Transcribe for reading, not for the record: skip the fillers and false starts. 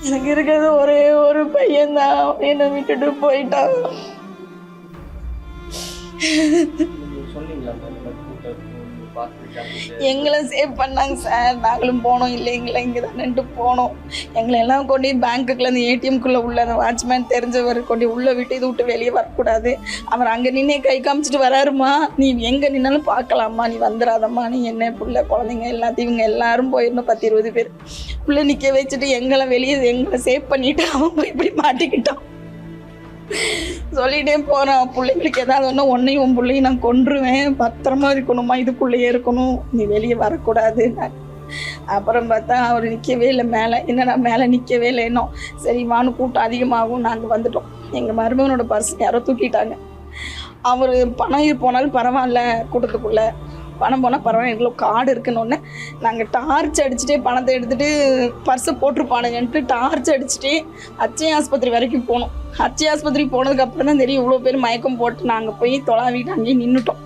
எனக்கு இருக்கிறது ஒரே ஒரு பையன்தான், என்னை விட்டுட்டு போயிட்டான். எங்களை சேவ் பண்ணாங்க சார். நாங்களும் போனோம், இல்லை எங்களை இங்கே தானேன்ட்டு போனோம். எங்களை எல்லாம் கொண்டு பேங்க்குள்ள அந்த ஏடிஎம்குள்ளே உள்ள அந்த வாட்ச்மேன் தெரிஞ்சவர் கொண்டு உள்ளே விட்டு இது விட்டு வெளியே வரக்கூடாது. அவர் அங்கே நின்று கை காமிச்சிட்டு வராருமா, நீ எங்கே நின்னாலும் பார்க்கலாமா, நீ வந்துடாதம்மா, நீ என்ன பிள்ளை குழந்தைங்க எல்லாத்தையும் இவங்க எல்லாரும் போயிருந்தோம் 10-20 பேர் உள்ளே நிற்க வச்சுட்டு எங்களை சேவ் பண்ணிவிட்டு அவன் போய் இப்படி மாட்டிக்கிட்டான். சொல்லிகிட்டே போகிறான், பிள்ளைங்களுக்கு ஏதாவது ஒன்று உன்னையும் உன் பிள்ளையும் நான் கொன்றுவேன், பத்திரமா இருக்கணுமா, இதுக்குள்ளேயே இருக்கணும், நீ வெளியே வரக்கூடாது. அப்புறம் பார்த்தா அவர் நிற்கவே இல்லை மேலே. என்னடா மேலே நிற்கவே இல்லை இன்னும். சரி வானு கூட்டம் அதிகமாகும், நாங்கள் வந்துட்டோம். எங்கள் மருமகனோட பர்ஸ் யாரோ தூக்கிட்டாங்க. அவர் பணம் போனாலும் பரவாயில்ல, கூட்டத்துக்குள்ளே பணம் போனால் பரவாயில்ல, எவ்வளோ கார்டு இருக்குன்னு நாங்கள் டார்ச் அடிச்சுட்டே பணத்தை எடுத்துகிட்டு பர்ஸை போட்டிருப்பானுங்கன்ட்டு டார்ச் அடிச்சுட்டே அச்சய ஆஸ்பத்திரி வரைக்கும் போனோம். அச்சய ஆஸ்பத்திரி போனதுக்கப்புறம் தான் தெரியும் இவ்வளோ பேர் மயக்கம் போட்டு நாங்கள் போய் தொலாவிட்டு அங்கேயே நின்றுட்டோம்.